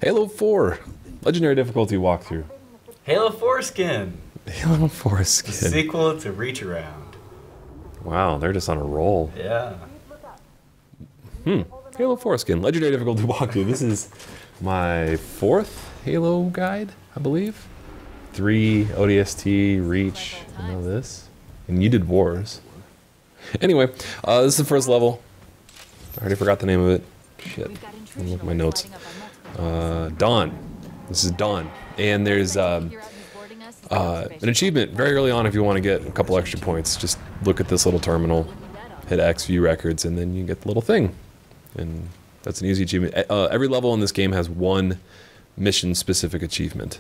Halo 4, Legendary Difficulty walkthrough. Halo 4 skin. Halo 4 skin. Sequel to Reach Around. Wow, they're just on a roll. Yeah. Halo 4 skin, Legendary Difficulty walkthrough. This is my 4th Halo guide, I believe. 3 ODST, Reach, and all this. And you did Wars. Anyway, this is the first level. I already forgot the name of it. Shit. Let me look at my notes. Dawn. This is Dawn. And there's an achievement very early on if you want to get a couple extra points. Just look at this little terminal, hit X, view records, and then you get the little thing. And that's an easy achievement. Every level in this game has one mission-specific achievement.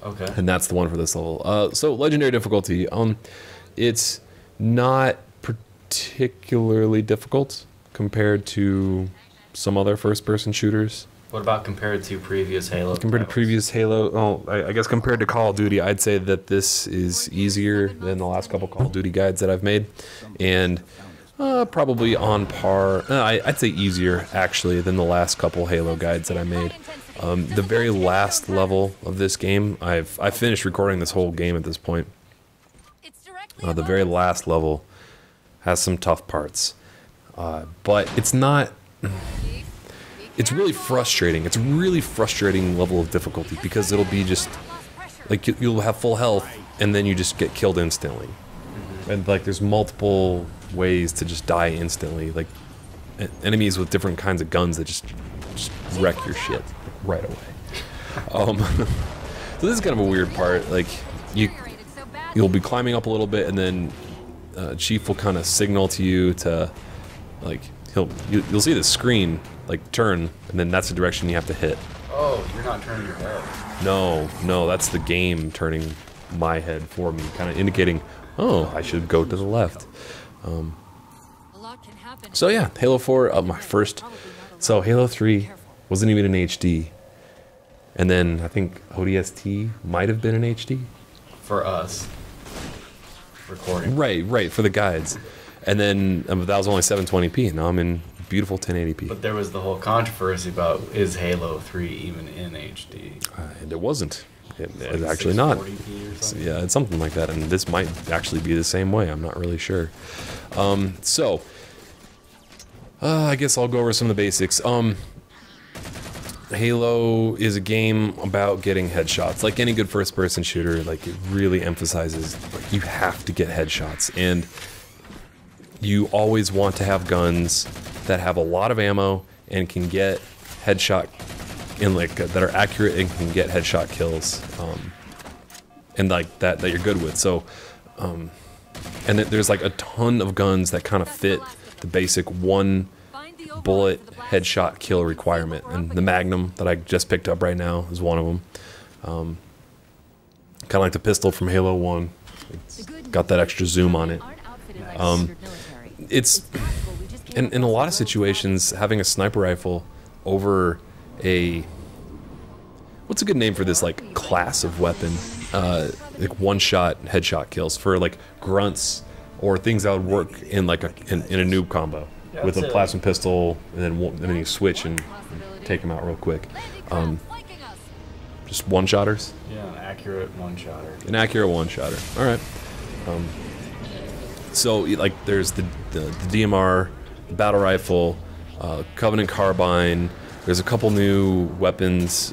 Okay. And that's the one for this level. So, Legendary Difficulty. It's not particularly difficult compared to some other first-person shooters. What about compared to previous Halo? Compared to previous Halo, I guess compared to Call of Duty, I'd say that this is easier than the last couple Call of Duty guides that I've made. And probably on par, I'd say easier, actually, than the last couple Halo guides that I made. The very last level of this game, I've finished recording this whole game at this point. The very last level has some tough parts. But it's not... It's really frustrating. It's a really frustrating level of difficulty because it'll be just... Like, you'll have full health, and then you just get killed instantly. And, like, there's multiple ways to just die instantly. Like, enemies with different kinds of guns that just wreck your shit right away. So this is kind of a weird part. Like, you'll be climbing up a little bit, and then Chief will kind of signal to you to, like, you'll see the screen, like, turn, and then that's the direction you have to hit. Oh, you're not turning your head. No, that's the game turning my head for me, kind of indicating, oh, I should go to the left. So yeah, Halo 4, my first. So Halo 3 wasn't even in HD, and then I think ODST might have been in HD. For us. Recording. Right, for the guides. And then that was only 720p, and now I'm in beautiful 1080p. But there was the whole controversy about, is Halo 3 even in HD? And it wasn't. It's like actually not. 640p or something? Yeah, it's something like that, and this might actually be the same way. I'm not really sure. I guess I'll go over some of the basics. Halo is a game about getting headshots. Like any good first-person shooter, like it really emphasizes like, you have to get headshots, and you always want to have guns that have a lot of ammo and can get headshot and like that are accurate and can get headshot kills, and like that you're good with. So, and there's like a ton of guns that kind of fit the basic one bullet headshot kill requirement, and the Magnum that I just picked up right now is one of them. Kind of like the pistol from Halo 1. It's got that extra zoom on it. It's in a lot of situations having a sniper rifle over a what's a good name for this like class of weapon, like one-shot headshot kills for like grunts or things that would work in like in a noob combo with a plasma pistol, and then you switch and take them out real quick. Just one-shotters. Yeah, an accurate one-shotter. An accurate one-shotter. All right. So like there's the DMR, the battle rifle, Covenant carbine. There's a couple new weapons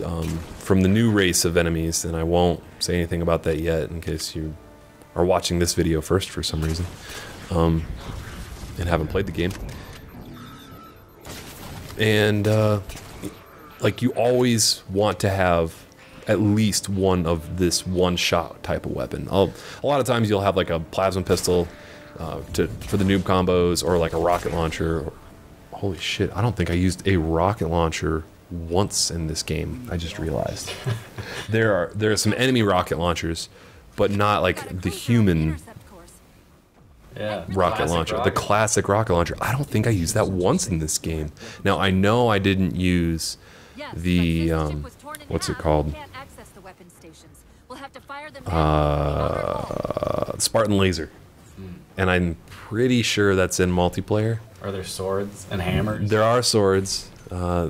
from the new race of enemies, and I won't say anything about that yet in case you are watching this video first for some reason and haven't played the game. And like you always want to have at least one of this one-shot type of weapon. A lot of times you'll have like a plasma pistol for the noob combos, or like a rocket launcher. Holy shit, I don't think I used a rocket launcher once in this game. I just realized. there are some enemy rocket launchers, but not like the human rocket launcher. The classic rocket launcher. I don't think I used that once in this game. Now I know I didn't use the what's it called? Spartan laser. And I'm pretty sure that's in multiplayer. Are there swords and hammers? There are swords.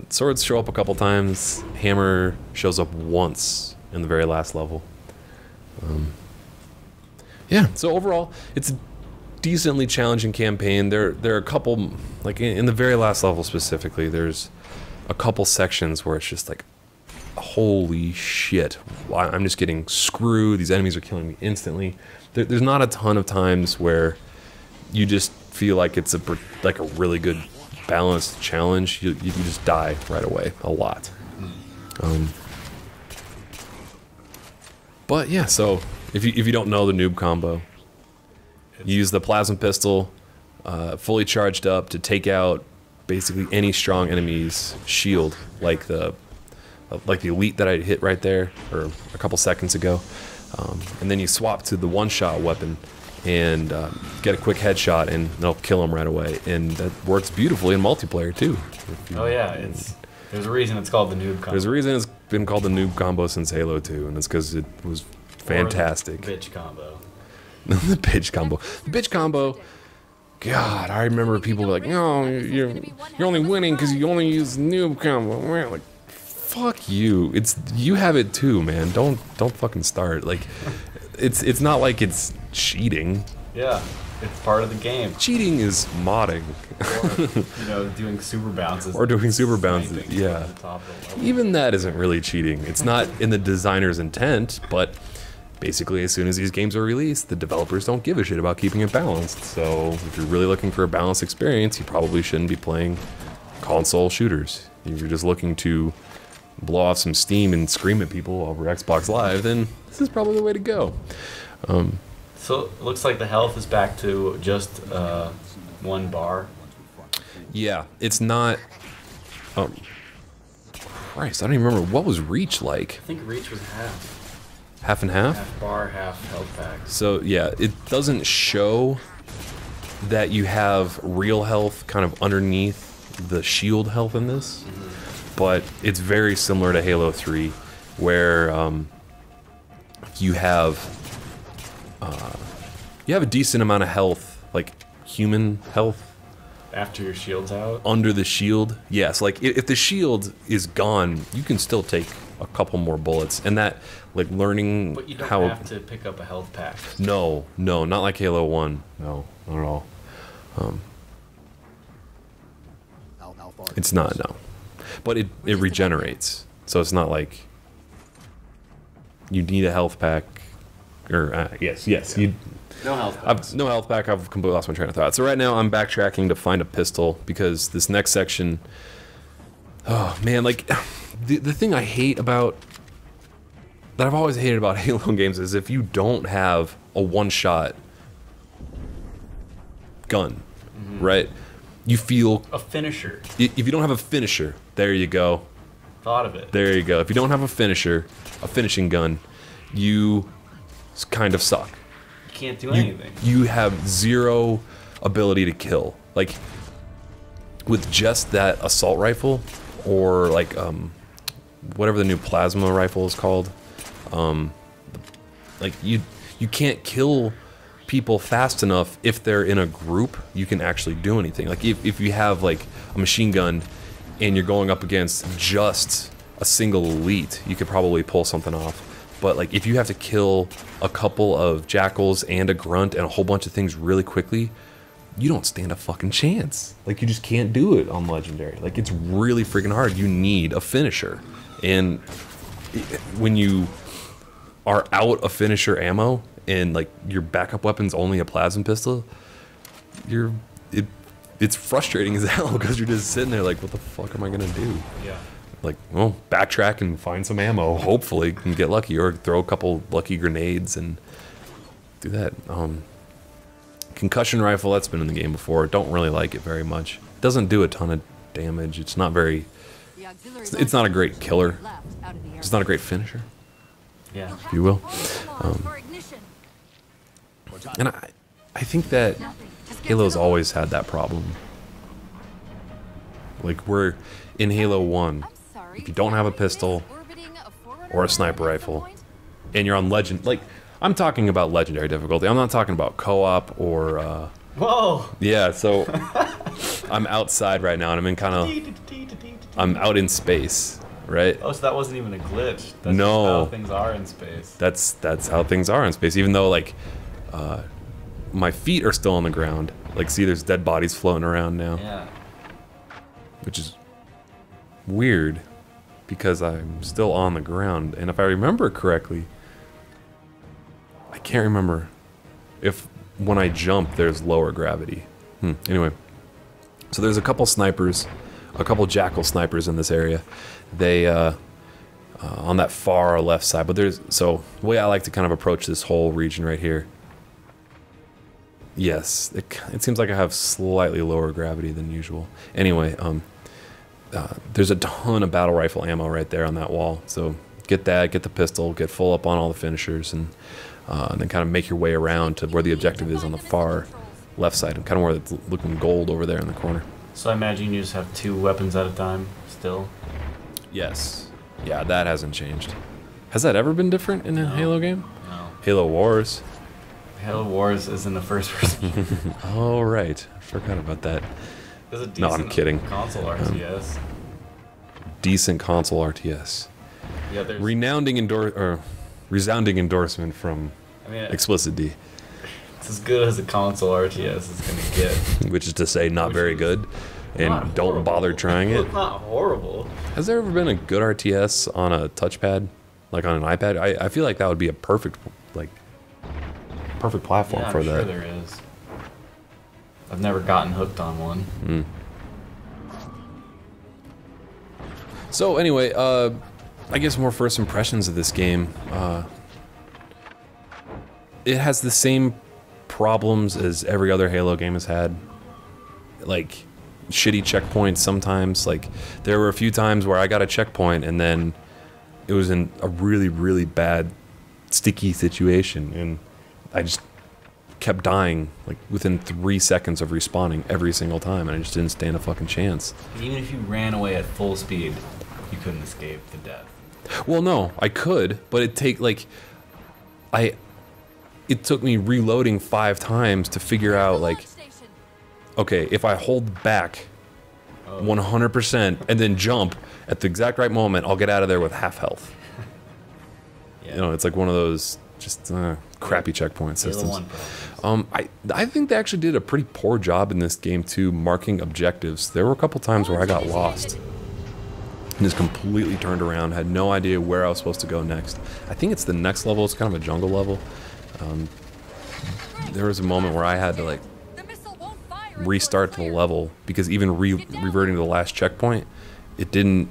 Swords show up a couple times. Hammer shows up once in the very last level. Yeah, so overall, it's a decently challenging campaign. There are a couple, like in the very last level specifically, there's a couple sections where it's just like, holy shit, I'm just getting screwed. These enemies are killing me instantly. There's not a ton of times where you just feel like it's a really good balanced challenge. You just die right away a lot. But yeah, so if you don't know the noob combo, you use the plasma pistol, fully charged up to take out basically any strong enemy's shield, like the elite that I hit right there, or a couple seconds ago. And then you swap to the one-shot weapon and get a quick headshot, and they'll kill them right away. And that works beautifully in multiplayer too. Oh yeah, there's a reason it's called the noob combo. There's a reason it's been called the noob combo since Halo 2, and it's because it was fantastic. Or the bitch combo. The bitch combo. The bitch combo. God, I remember people were like, "No, you're only winning because you only use noob combo." Man, like, fuck you. You have it too, man. Don't fucking start. Like, it's not like it's cheating. Yeah, it's part of the game. Cheating is modding. Or, doing super bounces. Or doing super bounces, yeah. Even that isn't really cheating. It's not in the designer's intent, but basically as soon as these games are released, the developers don't give a shit about keeping it balanced. So if you're really looking for a balanced experience, you probably shouldn't be playing console shooters. If you're just looking to blow off some steam and scream at people over Xbox Live, then this is probably the way to go. So it looks like the health is back to just 1 bar. Yeah, it's not... Christ, I don't even remember. What was Reach like? I think Reach was half. Half and half? Half bar, half health pack. So yeah, it doesn't show that you have real health kind of underneath the shield health in this, but it's very similar to Halo 3, where you have a decent amount of health, like human health. After your shield's out? Under the shield, yes. Like if the shield is gone, you can still take a couple more bullets, and that, like, learning but you don't how have to pick up a health pack. No, not like Halo 1. No, not at all. It's not, no. But it regenerates, so it's not like you need a health pack. Or yes, you. No health pack. No health pack. I've completely lost my train of thought. So right now I'm backtracking to find a pistol because this next section. Oh man, like the thing I hate about that I've always hated about Halo games is if you don't have a one-shot gun, right? You feel a finisher. If you don't have a finisher, there you go. Thought of it. There you go. If you don't have a finisher, a finishing gun, you kind of suck. You can't do anything. You have zero ability to kill. Like with just that assault rifle, or like whatever the new plasma rifle is called, like you can't kill people fast enough. If they're in a group, you can actually do anything. Like if you have like a machine gun and you're going up against just a single elite, you could probably pull something off. But like if you have to kill a couple of jackals and a grunt and a whole bunch of things really quickly, you don't stand a fucking chance. Like you just can't do it on Legendary. Like it's really freaking hard. You need a finisher. And when you are out of finisher ammo and like your backup weapon's only a plasma pistol, it's frustrating as hell because you're just sitting there like, what the fuck am I gonna do? Yeah. Like, well, backtrack and find some ammo, hopefully, and get lucky, or throw a couple lucky grenades and do that. Concussion rifle, that's been in the game before. Don't really like it very much. It doesn't do a ton of damage. It's not very... It's not a great killer. It's not a great finisher. Yeah. If you will. And I think that Halo's always had that problem. Like, we're in Halo 1, if you don't have a pistol or a sniper rifle, and you're on Legend... Like, I'm talking about Legendary difficulty. I'm not talking about co-op or... Whoa! Yeah, so I'm outside right now, and I'm in kind of... I'm out in space, right? Oh, so that wasn't even a glitch. That's No. just how things are in space. That's how things are in space. Even though like my feet are still on the ground. Like, see, there's dead bodies floating around now, Yeah. which is weird because I'm still on the ground. And if I remember correctly, I can't remember if when I jump there's lower gravity. Anyway, so there's a couple snipers, a couple jackal snipers in this area. They on that far left side. But there's, so the way I like to kind of approach this whole region right here. Yes, it seems like I have slightly lower gravity than usual. Anyway, there's a ton of battle rifle ammo right there on that wall. So get that, get the pistol, get full up on all the finishers, and then kind of make your way around to where the objective is on the far left side, and kind of where it's looking gold over there in the corner. So I imagine you just have 2 weapons at a time still? Yes. Yeah, that hasn't changed. Has that ever been different in a Halo game? No. Halo Wars. Halo Wars is in the first person. Oh, right. I forgot about that. It's a decent No, I'm kidding. console RTS. Decent console RTS. Yeah, there's... Resounding endorsement from I mean, Explicit D. it's as good as a console RTS is going to get. Which is to say, not very good. And Not don't horrible. bother trying it. It's not horrible. Has there ever been a good RTS on a touchpad? Like on an iPad? I feel like that would be a perfect platform Yeah, for I'm that. sure there is. I've never gotten hooked on one. So anyway, I guess more first impressions of this game. It has the same problems as every other Halo game has had. Like, shitty checkpoints sometimes. Like, there were a few times where I got a checkpoint and then it was in a really, really bad, sticky situation, and I just kept dying, like, within 3 seconds of respawning every single time, and I just didn't stand a fucking chance. Even if you ran away at full speed, you couldn't escape the death. Well, no, I could, but it took me reloading 5 times to figure out, like, okay, if I hold back 100% and then jump at the exact right moment, I'll get out of there with half health. Yeah. You know, it's like one of those just crappy checkpoint Halo systems. 1 problems. I think they actually did a pretty poor job in this game too, marking objectives. There were a couple times where I got lost and just completely turned around, had no idea where I was supposed to go next. I think it's the next level. It's kind of a jungle level. There was a moment where I had to like restart the level because even reverting to the last checkpoint, it didn't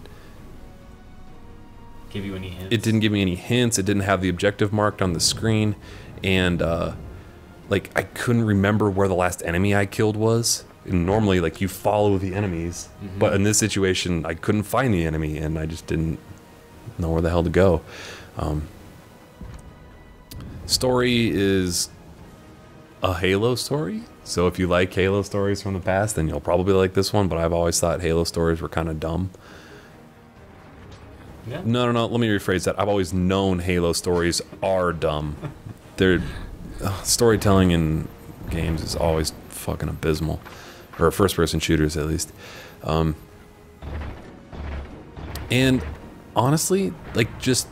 Give you any hints? It didn't give me any hints. It didn't have the objective marked on the screen, and like I couldn't remember where the last enemy I killed was. And normally, like, you follow the enemies, but in this situation, I couldn't find the enemy, and I just didn't know where the hell to go. Story is a Halo story, so if you like Halo stories from the past, then you'll probably like this one. But I've always thought Halo stories were kind of dumb. Yeah. No, let me rephrase that. I've always known Halo stories are dumb. They're storytelling in games is always fucking abysmal, or first-person shooters at least. And honestly, like, just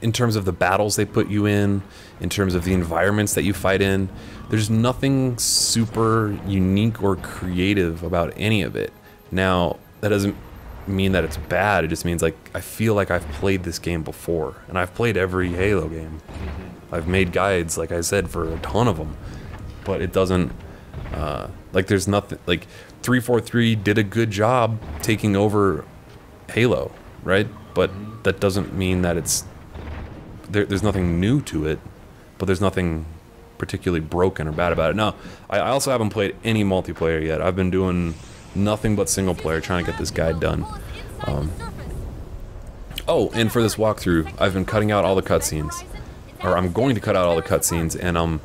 in terms of the battles they put you in terms of the environments that you fight in, there's nothing super unique or creative about any of it. Now, that doesn't mean that it's bad. It just means, like, I feel like I've played this game before, and I've played every Halo game. I've made guides, like I said, for a ton of them, but it doesn't like, there's nothing, like, 343 did a good job taking over Halo, right? But that doesn't mean that it's there's nothing new to it, but there's nothing particularly broken or bad about it. No, I also haven't played any multiplayer yet. I've been doing nothing but single player, trying to get this guide done. Oh, and for this walkthrough, I've been cutting out all the cutscenes, or I'm going to cut out all the cutscenes, and I'm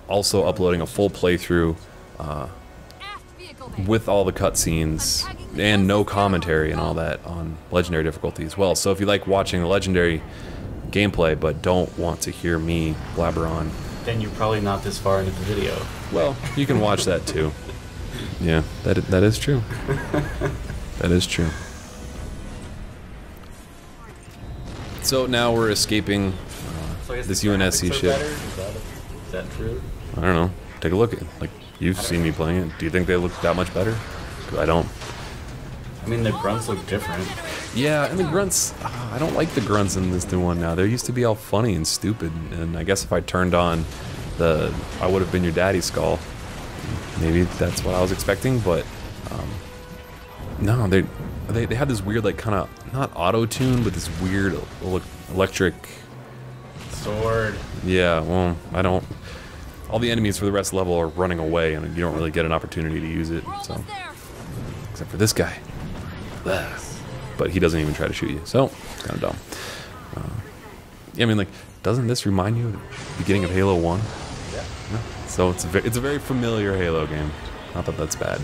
also uploading a full playthrough with all the cutscenes and no commentary and all that on legendary difficulty as well. So if you like watching the legendary gameplay but don't want to hear me blabber on, Then you're probably not this far into the video. well, you can watch that too. Yeah, that is true. That is true. So now we're escaping So I guess this the UNSC graphics are ship. better? Is that true? I don't know. Take a look. Like, you've seen me playing it. Do you think they look that much better? 'Cause I don't. I mean, the grunts look different. Yeah, and the grunts, I don't like the grunts in this new one now. They used to be all funny and stupid, and I guess if I turned on the I would have been your daddy skull, maybe that's what I was expecting, but no, they had this weird, like, kind of, not auto-tune, but this weird electric... Sword. Yeah, well, I don't... All the enemies for the rest of the level are running away, and you don't really get an opportunity to use it, so... Except for this guy. But he doesn't even try to shoot you, so it's kind of dumb. Yeah, I mean, like, doesn't this remind you of the beginning of Halo 1? Yeah. So it's a very familiar Halo game. Not that that's bad.